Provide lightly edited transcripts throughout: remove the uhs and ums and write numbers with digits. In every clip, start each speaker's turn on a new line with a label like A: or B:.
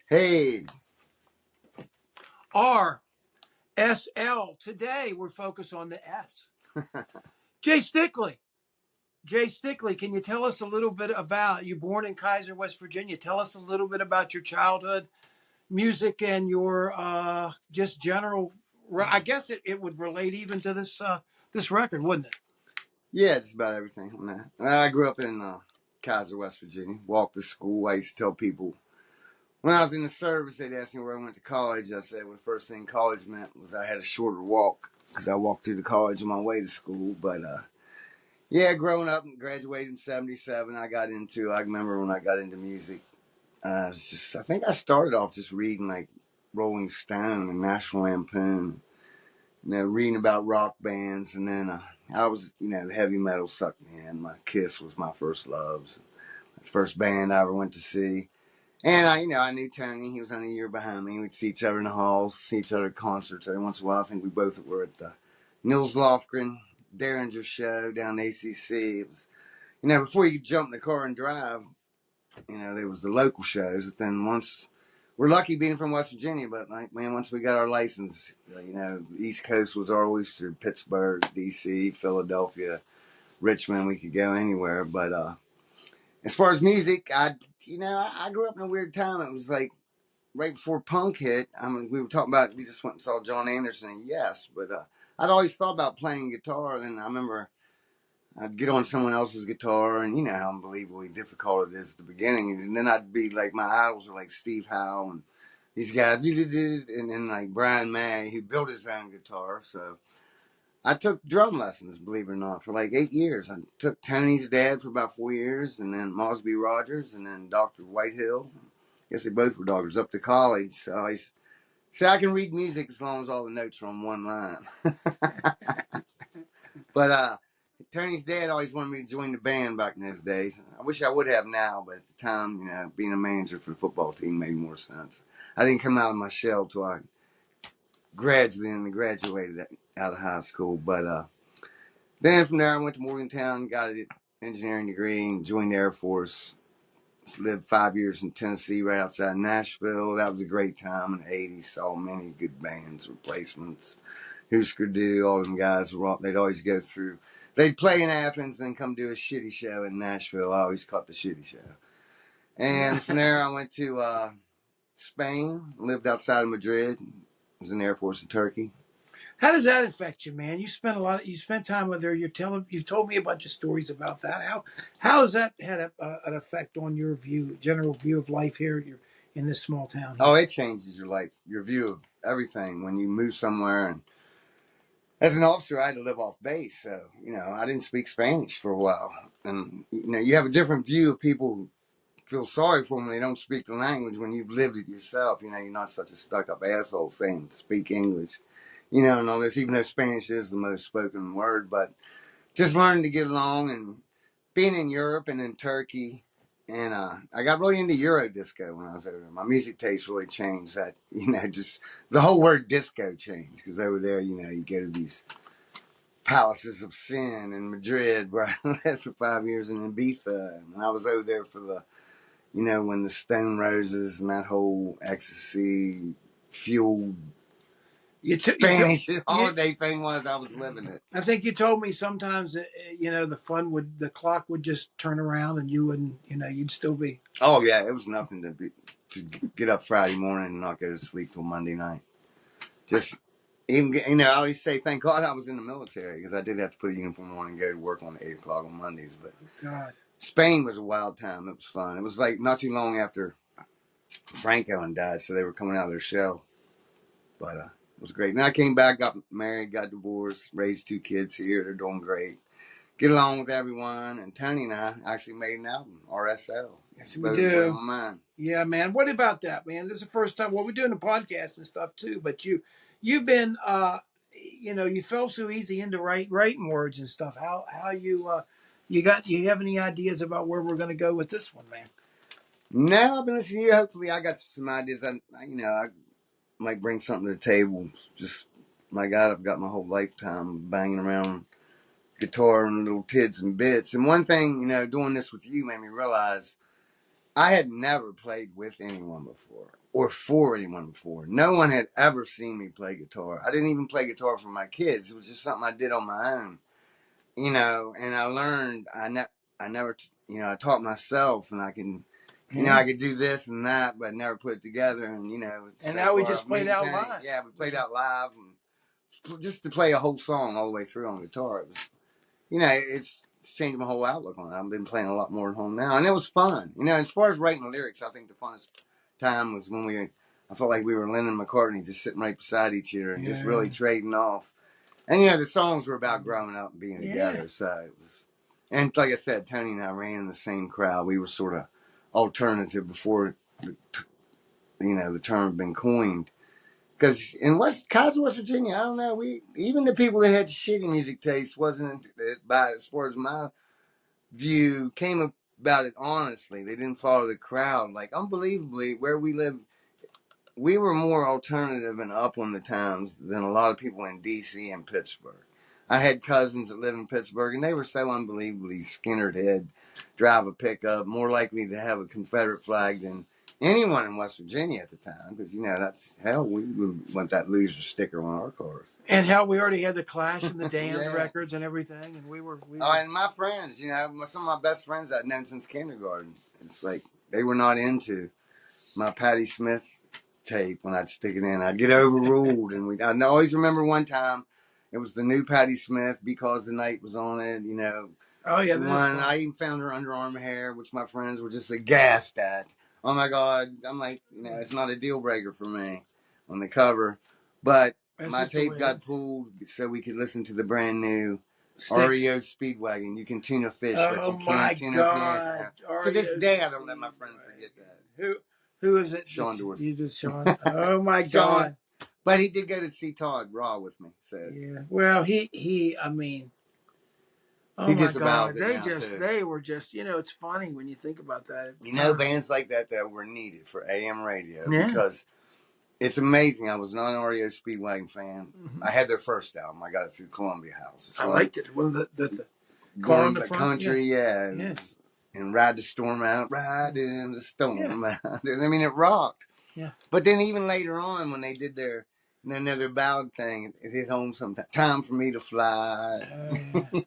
A: Hey,
B: RSL. Today we're focused on the S. Jay Stickley. Jay Stickley, can you tell us a little bit about you? Born in Kaiser, West Virginia. Tell us a little bit about your childhood, music, and your just general. I guess it would relate even to this record, wouldn't it?
A: yeah, just about everything on that. I grew up in Kaiser, West Virginia. Walked to school. I used to tell people when I was in the service, they'd ask me where I went to college. I said, well, the first thing college meant was I had a shorter walk because I walked through the college on my way to school. But yeah, growing up and graduated in '77, I remember when I got into music. I think I started off just reading like Rolling Stone and National Lampoon. Reading about rock bands, and then I was, the heavy metal sucked me in. My Kiss was my first loves, first band I ever went to see. And I knew Tony. He was on a year behind me. We'd see each other in the halls, see each other at concerts every once in a while. I think we both were at the Nils Lofgren Derringer show down in ACC. It was, before you could jump in the car and drive, there was the local shows. But then once we're lucky being from West Virginia, but like, man, once we got our license, the East Coast was our oyster. Pittsburgh, DC, Philadelphia, Richmond, we could go anywhere. But as far as music, I grew up in a weird time. It was like right before punk hit. I mean, we were talking about, we just went and saw John Anderson and Yes, but I'd always thought about playing guitar. Then I remember I'd get on someone else's guitar, and you know how unbelievably difficult it is at the beginning. And then I'd be like, my idols were like Steve Howe and these guys, and then like Brian May, who built his own guitar. So I took drum lessons, believe it or not, for like 8 years. I took Tony's dad for about 4 years, and then Mosby Rogers, and then Dr. Whitehill. I guess they both were doctors up to college. So I say I can read music as long as all the notes are on one line. But Tony's dad always wanted me to join the band back in those days. I wish I would have now, but at the time, being a manager for the football team made more sense. I didn't come out of my shell till I graduated out of high school. But then from there, I went to Morgantown, got an engineering degree, and joined the Air Force. Lived 5 years in Tennessee, right outside Nashville. That was a great time in the '80s. Saw many good bands, Replacements, Husker Du, all them guys. They'd always go through. They'd play in Athens, then come do a shitty show in Nashville. I always caught the shitty show. And from there, I went to Spain. Lived outside of Madrid. Was in the Air Force in Turkey.
B: How does that affect you, man? You spent time with her. You've told me a bunch of stories about that. How has that had an effect on your general view of life here? You're in this small town here.
A: Oh, it changes your life, your view of everything when you move somewhere. And as an officer, I had to live off base, so I didn't speak Spanish for a while, and you have a different view of people who feel sorry for them when they don't speak the language. When you've lived it yourself, you're not such a stuck-up asshole saying speak English, and all this. Even though Spanish is the most spoken word, but just learning to get along and being in Europe and in Turkey. And I got really into Euro disco when I was over there. My music taste really changed. That just the whole word disco changed because over there, you go to these palaces of sin in Madrid where I lived for 5 years in Ibiza, and I was over there for when the Stone Roses and that whole ecstasy fueled Spanish holiday thing was. I was living it.
B: I think you told me sometimes that, the clock would just turn around and you wouldn't, you'd still be.
A: Oh yeah, it was nothing to get up Friday morning and not go to sleep till Monday night. Just even I always say thank God I was in the military because I did have to put a uniform on and go to work on 8 o'clock on Mondays. But
B: God,
A: Spain was a wild time. It was fun. It was like not too long after Franco died, so they were coming out of their shell. But it was great. Then I came back, got married, got divorced, raised 2 kids here. They're doing great. Get along with everyone. And Tony and I actually made an album, RSL.
B: Yes, we do.
A: On mine.
B: Yeah, man. What about that, man? This is the first time. Well, we're doing a podcast and stuff too, but you've been, you fell so easy into writing words and stuff. How you have any ideas about where we're going to go with this one, man?
A: No, I've been listening to you. Hopefully, I got some ideas. I might bring something to the table. Just my God, I've got my whole lifetime banging around guitar and little tids and bits. And one thing, doing this with you made me realize I had never played with anyone before or for anyone before. No one had ever seen me play guitar. I didn't even play guitar for my kids. It was just something I did on my own, you know. And I learned. I never, you know, I taught myself, and I can, you know, I could do this and that, but I never put it together. And you know,
B: And
A: so
B: now we
A: far,
B: just
A: me
B: played
A: and
B: out
A: Tony,
B: live.
A: yeah, we played out live, and just to play a whole song all the way through on guitar. It was, you know, it's changed my whole outlook on it. I've been playing a lot more at home now, and it was fun. You know, as far as writing lyrics, I think the funnest time was when I felt like we were Lennon and McCartney, just sitting right beside each other and just really trading off. And you know, the songs were about growing up and being together. So it was, and like I said, Tony and I ran in the same crowd. We were sort of alternative before, you know, the term had been coined. Because in Kaiser, West Virginia, I don't know, we even the people that had shitty music taste wasn't by as far as my view came about it honestly. They didn't follow the crowd. Like unbelievably, where we live, we were more alternative and up on the times than a lot of people in DC and Pittsburgh. I had cousins that live in Pittsburgh, and they were so unbelievably skinnered head, drive a pickup, more likely to have a Confederate flag than anyone in West Virginia at the time. Because, you know, that's hell, we would want that loser sticker on our cars.
B: And how we already had the Clash and the Damned records and everything, and we were.
A: Oh, and my friends, you know, some of my best friends I'd known since kindergarten. It's like they were not into my Patti Smith tape when I'd stick it in. I'd get overruled, and I always remember one time it was the new Patti Smith, Because the Night was on it. You know,
B: oh yeah,
A: one I even found her underarm hair, which my friends were just aghast at. Oh my God! I'm like, you know, it's not a deal breaker for me on the cover, but my tape got pulled so we could listen to the brand new REO Speedwagon. You can tune a fish, but you can't tune a piano. To this day, I don't let my friend forget that.
B: Who is it?
A: Sean Dorsey.
B: You just Sean. Oh my God!
A: But he did go to see Todd Raw with me. So
B: yeah. Well, I mean, oh
A: he
B: my God!
A: too.
B: They were just. You know, it's funny when you think about that.
A: You know, bands like that were needed for AM radio because it's amazing. I was not an REO Speedwagon fan. Mm-hmm. I had their first album. I got it through Columbia House.
B: I liked it. Well, the
A: car on the front, country, yeah. And Ride the Storm Out, Ride in the Storm Out. I mean, it rocked. Yeah. But then even later on, when they did their ballad thing, it hit home sometimes. Time for Me to Fly.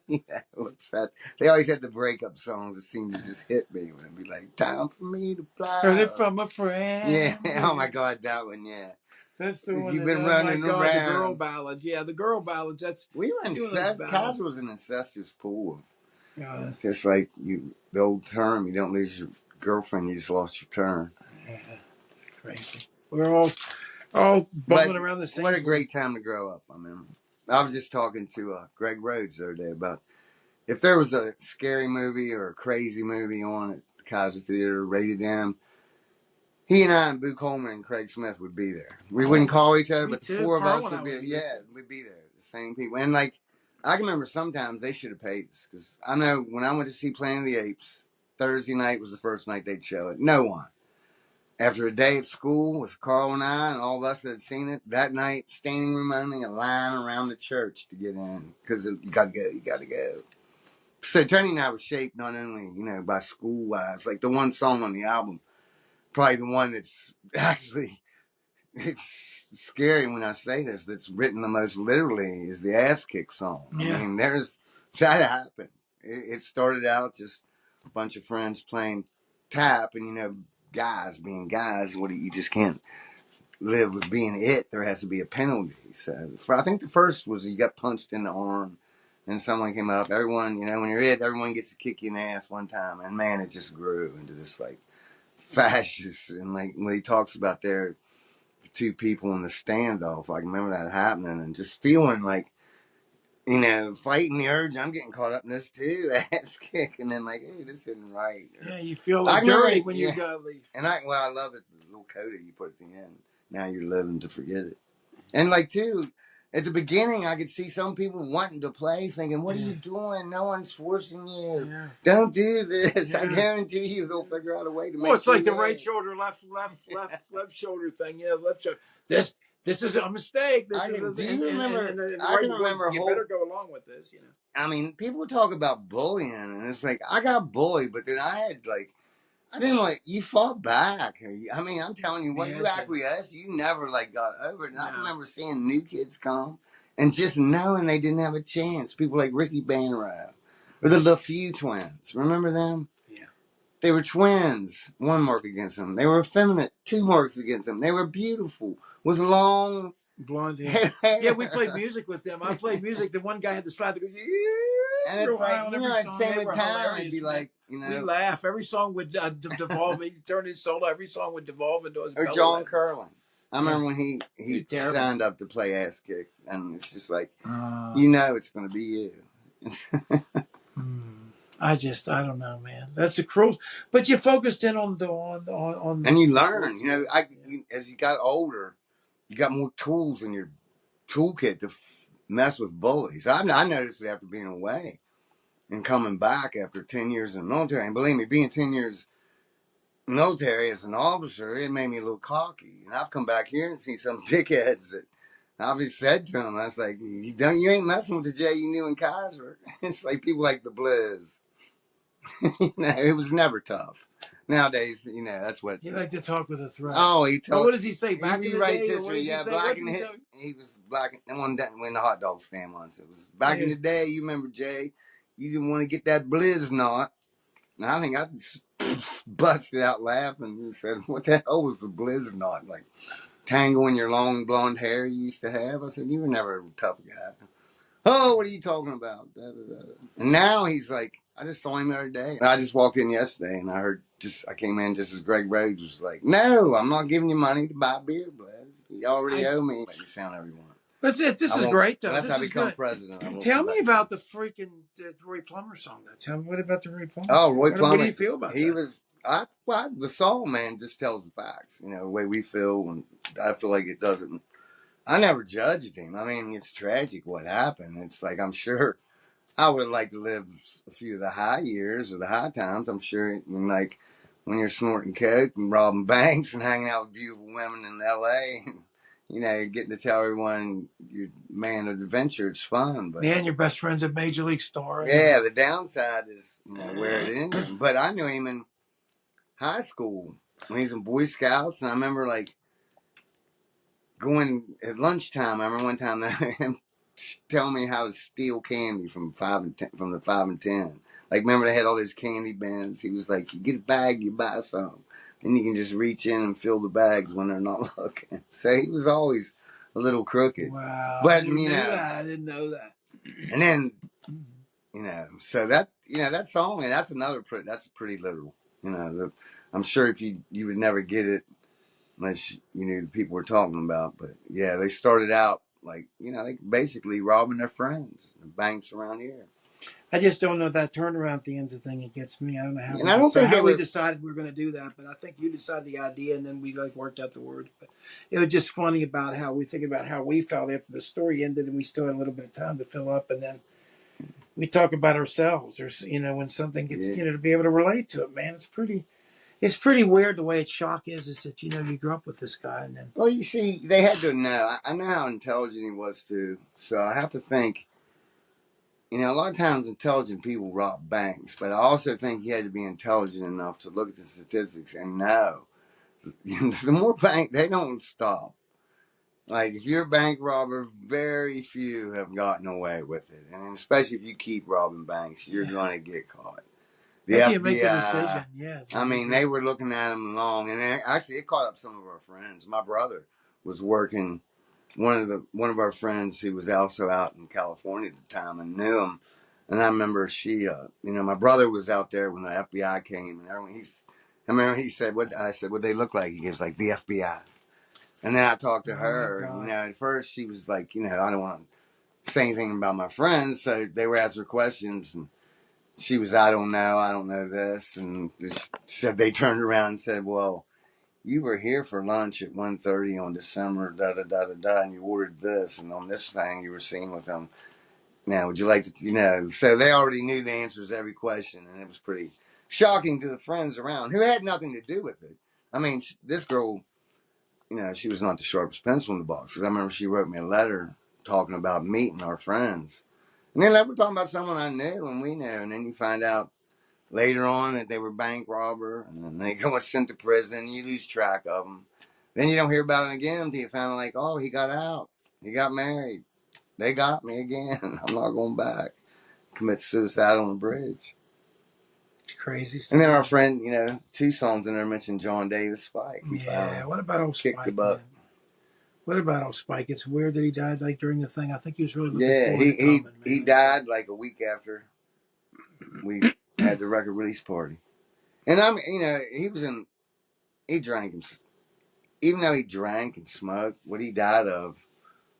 A: Yeah, what's that? They always had the breakup songs that seemed to just hit me when it'd be like, time for me to fly.
B: Heard it from a friend.
A: Yeah. Oh my God, that one, yeah.
B: That's the one.
A: You've been running around.
B: The girl ballads. Yeah, the girl ballads. That's
A: we were Kaiser was an incestuous pool. Just like the old term, you don't lose your girlfriend, you just lost your turn.
B: Yeah, crazy. We're all bubbling around the same.
A: What a great time to grow up. I mean, I was just talking to Greg Rhodes the other day about if there was a scary movie or a crazy movie on at the Kaiser Theater, rated M, he and I and Boo Coleman and Craig Smith would be there. We wouldn't call each other, but the four of us would be there. Yeah, we'd be there. The same people. And like, I can remember sometimes they should have paid us because I know when I went to see Planet of the Apes, Thursday night was the first night they'd show it. No one. After a day at school with Carl and I and all of us that had seen it, that night, standing room only, a line around the church to get in because you got to go. So Tony and I were shaped not only, you know, by school-wise, like the one song on the album, probably the one that's actually, it's scary when I say this, that's written the most literally is the Ass Kick song. Yeah. I mean, that happened. It started out just a bunch of friends playing tap and, you know, guys being guys, you just can't live with being it. There has to be a penalty. So I think the first was you got punched in the arm and someone came up. Everyone, you know, when you're it, everyone gets to kick you in the ass one time. And man, it just grew into this like fascist. And like when he talks about there, two people in the standoff, I can remember that happening and just feeling like, you know, fighting the urge. I'm getting caught up in this too. Ass kick, and then like, hey, this isn't right.
B: Yeah, you feel like dirty when you gotta leave.
A: And I love it. The little coda you put at the end. Now you're living to forget it. And like too, at the beginning, I could see some people wanting to play, thinking, "What are you doing? No one's forcing you. Yeah. Don't do this." Yeah. I guarantee you, they'll figure out a way to make.
B: Well, it's like the right shoulder, left shoulder thing. You know, left shoulder. This is a mistake.
A: Do you remember? I can remember.
B: You better go along with this. You know.
A: I mean, people talk about bullying, and it's like I got bullied, but then I I didn't like you fought back. I mean, I'm telling you, what
B: Yeah,
A: you
B: I did.
A: acquiesced, you never like got over it. And I
B: No.
A: remember seeing new kids come and just knowing they didn't have a chance. People like Ricky Banrow or the LaFew twins. Remember them?
B: Yeah.
A: They were twins. One mark against them. They were effeminate. Two marks against them. They were beautiful with long
B: Blonde
A: hair.
B: hair. Yeah, we played music with them. I played music. The one guy had to slide to go,
A: And
B: real
A: it's
B: high
A: like,
B: on
A: you know,
B: every
A: at the
B: song. They
A: same
B: were
A: time, it'd
B: hilarious,
A: be
B: man.
A: like, you
B: We
A: know,
B: laugh. Every song would devolve. He turned his solo. Every song would devolve into his
A: or
B: belly
A: John
B: laugh.
A: Curlin. I remember when he
B: Terrible.
A: signed up to play ass kick, and it's just like, you know, it's going to be you.
B: I don't know, man. That's the cruel. But you focused in on the on
A: And you
B: the
A: learn, you know, as you got older, you got more tools in your toolkit to mess with bullies. I noticed it after being away and coming back after 10 years in the military. And believe me, being 10 years military as an officer, it made me a little cocky. And I've come back here and seen some dickheads that I've just said to them, I was like, you ain't messing with the Jay you knew in Kaiser. It's like people like the Blizz. You know, it was never tough. Nowadays, you know, that's what.
B: You like to talk with a threat.
A: Oh,
B: Well, what does he say? Back
A: he
B: in the
A: writes
B: day, or what
A: history.
B: does he
A: Yeah,
B: say?
A: black and hit. He was black and one day when the hot dog stand once. It was back in the day. You remember Jay? You didn't want to get that Blizz knot. And I think I busted out laughing and said, "What the hell was the Blizz knot? Like tangling your long blonde hair you used to have?" I said, "You were never a tough guy." Oh, what are you talking about? Da, da, da. And now he's like, I just saw him the other day. And I just walked in yesterday and I came in just as Greg Rhodes was like, "No, I'm not giving you money to buy beer, Blaz. You already owe me." Let me sound everyone.
B: That's it. This is great, though.
A: Unless
B: This
A: I
B: is
A: become
B: good.
A: president.
B: Tell me about the freaking Roy Plummer song. Though. Tell me what about the Roy Plummer
A: Oh,
B: song?
A: Roy Plummer.
B: What do you feel about that?
A: The song, man, just tells the facts. You know, the way we feel. And I feel like it doesn't. I never judged him. I mean, it's tragic what happened. It's like, I'm sure I would have liked to live a few of the high years or the high times. I'm sure, like when you're snorting coke and robbing banks and hanging out with beautiful women in L.A. and you know, getting to tell everyone you're a man of adventure. It's fun, but
B: and your best friend's a major league star.
A: Yeah, the downside is where it ended. But I knew him in high school when he was in Boy Scouts, and I remember like going at lunchtime. I remember one time that him telling me how to steal candy from from the 5 and 10. Like, remember they had all those candy bins. He was like, "You get a bag, you buy some, and you can just reach in and fill the bags when they're not looking." So he was always a little crooked.
B: Wow,
A: But
B: I didn't know that.
A: And then so that song, and that's pretty literal. I'm sure if you would never get it unless you knew the people we're talking about. But yeah, they started out like, they basically robbing their friends, the banks around here.
B: I just don't know that turnaround at the end of the thing. It gets me. I don't know how.
A: And I don't think
B: we decided we were going to do that, but I think you decided the idea, and then we worked out the words. But it was just funny about how we think about how we felt after the story ended, and we still had a little bit of time to fill up, and then we talk about ourselves, or when something gets to be able to relate to it. Man, it's pretty weird the way its shock is that you grew up with this guy, and then.
A: Well, you see, they had to know. I know how intelligent he was too, so I have to think. A lot of times intelligent people rob banks, but I also think he had to be intelligent enough to look at the statistics and know the more bank, they don't stop. Like, if you're a bank robber, very few have gotten away with it. And especially if you keep robbing banks, you're going to get caught. The
B: After
A: FBI,
B: you make the decision, yeah.
A: I mean, they were looking at him long. And actually, it caught up some of our friends. My brother was working, one of our friends who was also out in California at the time and knew him. And I remember my brother was out there when the FBI came. And everyone, I remember he said, I said, "What they look like?" He goes like, "The FBI." And then I talked to her, at first she was like, I don't want to say anything about my friends. So they were asking her questions and she was, I don't know this. And said, they turned around and said, "Well, you were here for lunch at 1:30 on December, and you ordered this. And on this thing you were seen with them. Now, would you like to, so they already knew the answers to every question. And it was pretty shocking to the friends around who had nothing to do with it. I mean, this girl, she was not the sharpest pencil in the box. Because I remember she wrote me a letter talking about meeting our friends. And then we're talking about someone I knew and we knew. And then you find out later on that they were bank robber, and then they go and sent to prison. You lose track of them. Then you don't hear about it again until you find out, like, oh, he got out. He got married. They got me again. I'm not going back. Commit suicide on the bridge.
B: It's crazy stuff.
A: And then our friend, 2 songs in there mentioned John Davis Spike. He
B: Yeah, what about old
A: kicked
B: Spike,
A: the butt.
B: man? What about old Spike? It's weird that he died like during the thing. I think he was really looking
A: Yeah,
B: forward to coming, man.
A: he died like a week after we had the record release party. And he drank and, even though he drank and smoked, what he died of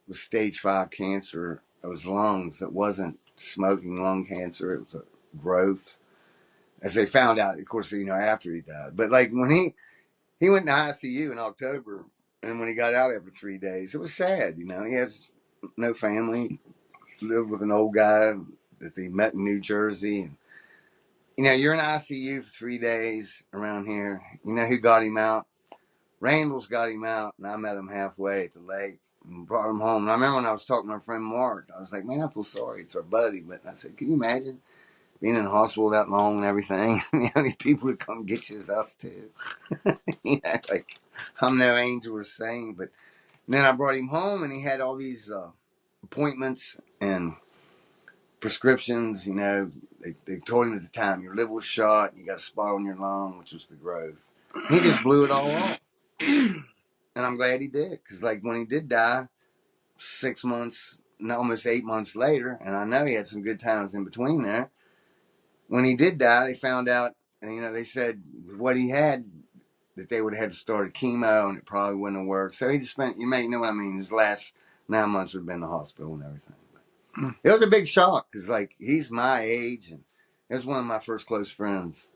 A: was stage 5 cancer of his lungs. It wasn't smoking lung cancer. It was a growth. As they found out, of course, after he died. But like when he went to ICU in October, and when he got out after 3 days, it was sad. He has no family, lived with an old guy that they met in New Jersey. And, you're in ICU for 3 days around here. You know who got him out? Randall's got him out, and I met him halfway at the lake and brought him home. And I remember when I was talking to my friend Mark, I was like, man, I feel sorry. It's our buddy. But I said, can you imagine being in the hospital that long and everything? The only people that come get you is us too. Like I'm no angel or saint. But then I brought him home, and he had all these appointments and prescriptions. They told him at the time, your liver was shot, you got a spot on your lung, which was the growth. He just blew it all off. And I'm glad he did, because like when he did die, 6 months, almost 8 months later, and I know he had some good times in between there. When he did die, they found out, and they said with what he had, that they would have had to start a chemo, and it probably wouldn't have worked. So he just spent, you may know what I mean, his last 9 months would have been in the hospital and everything. But it was a big shock, because like he's my age, and he was one of my first close friends.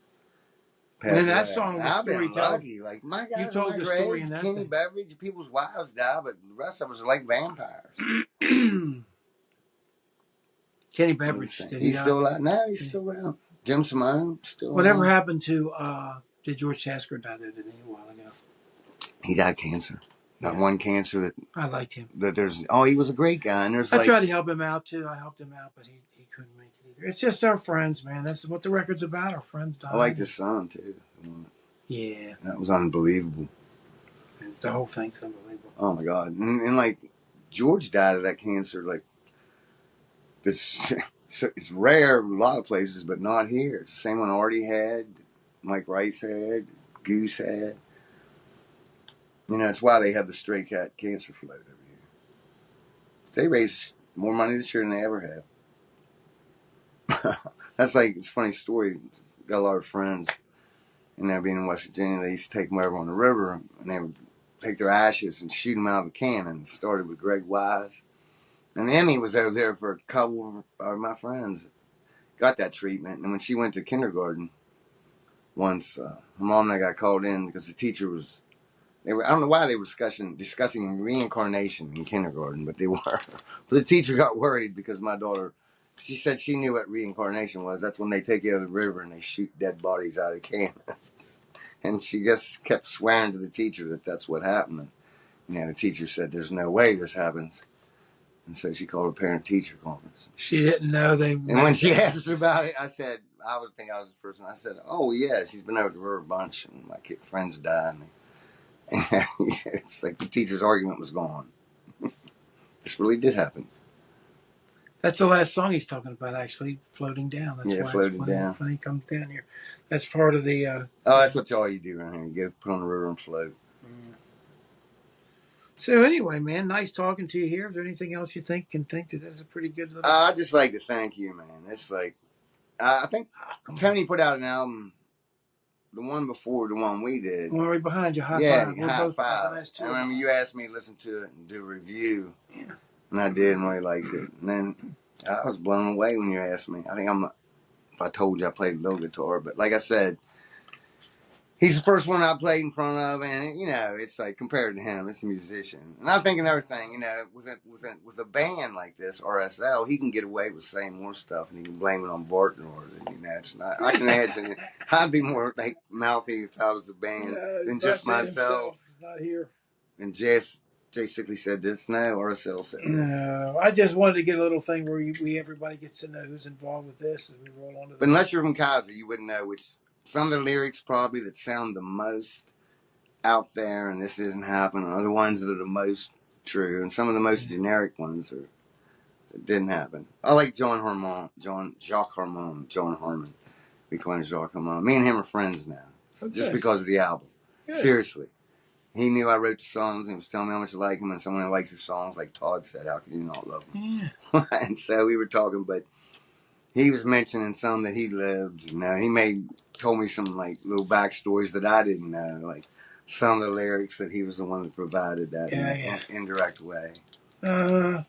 B: And then that song was
A: I've been
B: storytelling.
A: lucky. Like my guys,
B: You told
A: my
B: the story
A: age,
B: in that
A: Kenny
B: thing.
A: Beveridge, people's wives die, but the rest of us are like vampires.
B: Kenny Beveridge, did he
A: he's
B: die?
A: still alive. No, he's still around. Jim Simone, still
B: Whatever
A: around.
B: happened to did George Tasker die there, didn't he, a while ago?
A: He died of cancer. That one cancer that
B: I liked him.
A: He was a great guy. And
B: I tried to help him out too. I helped him out, but he couldn't make it either. It's just our friends, man. That's what the record's about. Our friends dying.
A: I liked his son too.
B: Yeah.
A: That was unbelievable.
B: The whole thing's unbelievable.
A: Oh my God. And like George died of that cancer, like it's rare in a lot of places, but not here. It's the same one Artie had, Mike Rice had, Goose had. It's why they have the Stray Cat Cancer Float every year. They raise more money this year than they ever have. That's like, it's a funny story. Got a lot of friends, being in West Virginia, they used to take them over on the river, and they would take their ashes and shoot them out of a cannon. It started with Greg Wise. And Emmy was over there for a couple of my friends. Got that treatment. And when she went to kindergarten once, her mom and I got called in because the teacher was, I don't know why they were discussing reincarnation in kindergarten, but they were. But the teacher got worried because my daughter, she said she knew what reincarnation was. That's when they take you out of the river and they shoot dead bodies out of cannons. And she just kept swearing to the teacher that that's what happened. And, the teacher said, there's no way this happens. And so she called a parent-teacher conference.
B: She didn't know they...
A: And when she asked about it, I said, I would think I was the person. I said, oh, yeah, she's been over the river a bunch, and my friends died. And it's like the teacher's argument was gone. This really did happen.
B: That's the last song he's talking about, actually, Floating Down. That's why
A: Floating down.
B: When he comes down here. That's part of the...
A: that's what all you do around here. You go put on the river and float.
B: So anyway, man, nice talking to you here. Is there anything else you think that that's a pretty good little...
A: I'd just like to thank you, man. It's like, I think Tony put out an album, the one before the one we did.
B: One right behind you, High Five.
A: High Five. I remember you asked me to listen to it and do a review, and I did and really liked it. And then I was blown away when you asked me. If I told you I played little guitar, but like I said, he's the first one I played in front of, and it's like compared to him, it's a musician. And I'm thinking everything, with a band like this, RSL, he can get away with saying more stuff, and he can blame it on Barton or it's not. I can imagine I'd be more like mouthy if I was a band than just myself.
B: Not here.
A: And Jay Jay Stickley said this. No, RSL said this.
B: No, I just wanted to get a little thing where everybody gets to know who's involved with this as we roll on to the.
A: But unless you're from Kaiser, you wouldn't know which. Some of the lyrics probably that sound the most out there, and this isn't happening, are the ones that are the most true, and some of the most generic ones are that didn't happen. I like Jacques Harmon. We call him Jacques Harmon. Me and him are friends now, just because of the album. Good. Seriously. He knew I wrote the songs and was telling me how much I like him, and someone who likes your songs, like Todd said, how could you not love him? Yeah. And so we were talking, but he was mentioning some that he lived. You know, told me some like little backstories that I didn't know, like some of the lyrics that he was the one that provided that in an indirect way. And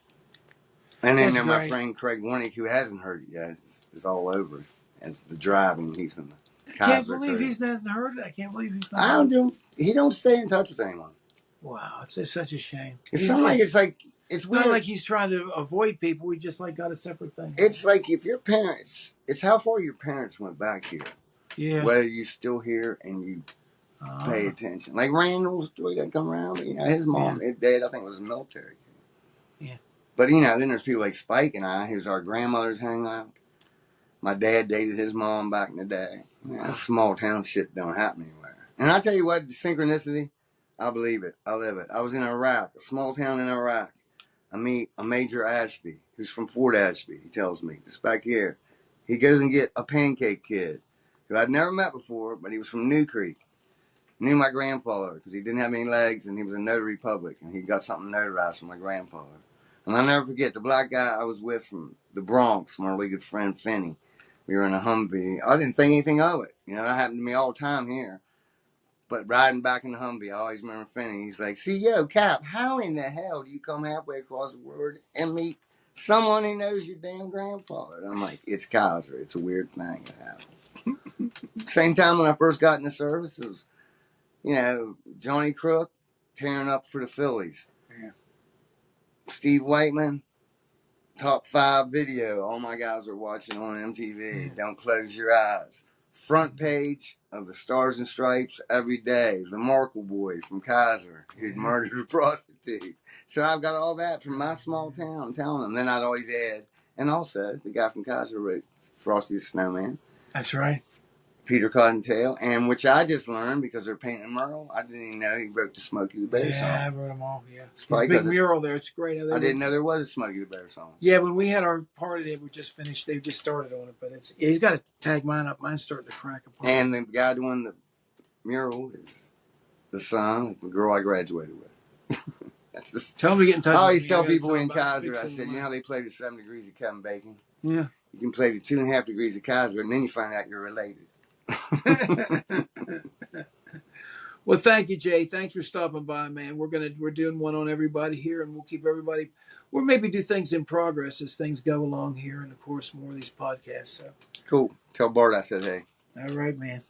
A: then my friend Craig Warnick, who hasn't heard it yet, is all over it. And the driving, he's in the Kaiser.
B: I can't believe he hasn't heard it. I can't believe he's not.
A: He don't stay in touch with anyone.
B: Wow, it's such a shame.
A: It's weird.
B: Not like he's trying to avoid people. We just like got a separate thing.
A: It's like if your parents, it's how far your parents went back here. Yeah. Whether you're still here and you pay attention. Like Randall's story doesn't come around, but his mom, his dad, I think was a military. Yeah. But then there's people like Spike and I, who's our grandmother's hangout. My dad dated his mom back in the day. Wow. Small town shit don't happen anywhere. And I tell you what, the synchronicity, I believe it. I live it. I was in Iraq, a small town in Iraq. I meet a Major Ashby, who's from Fort Ashby, he tells me, just back here. He goes and get a pancake kid, who I'd never met before, but he was from New Creek. Knew my grandfather, because he didn't have any legs, and he was a notary public, and he got something notarized from my grandfather. And I'll never forget, the black guy I was with from the Bronx, my really good friend, Finney. We were in a Humvee. I didn't think anything of it. That happened to me all the time here. But riding back in the Humvee, I always remember Finney. He's like, see, Cap, how in the hell do you come halfway across the world and meet someone who knows your damn grandfather? And I'm like, it's Kaiser. It's a weird thing that happens. Same time when I first got in the service, it was, Johnny Crook tearing up for the Phillies. Yeah. Steve Whiteman, top 5 video. All my guys are watching on MTV. Don't close your eyes. Front page of the Stars and Stripes every day. The Markle boy from Kaiser who'd murdered a prostitute. So I've got all that from my small town telling them. Then I'd always add, and also the guy from Kaiser wrote Frosty the Snowman. That's right. Peter Cottontail, and which I just learned because they're painting Merle. I didn't even know he wrote the Smokey the Bear song. Yeah, I wrote them all, It's a big mural there. It's great. I didn't know there was a Smokey the Bear song. Yeah, when we had our party, they were just finished. They just started on it, but he's got to tag mine up. Mine's starting to crack apart. And the guy doing the mural is the son of the girl I graduated with. That's the. Tell him to get in touch. I always tell people in Kaiser, I said, how they play the 7 degrees of Kevin Bacon? Yeah. You can play the 2.5 degrees of Kaiser, and then you find out you're related. Well, thank you, Jay. Thanks for stopping by, man. We're doing one on everybody here, and we'll keep everybody. We'll maybe do things in progress as things go along here, and of course more of these podcasts. So cool. Tell Bart I said hey. All right, man.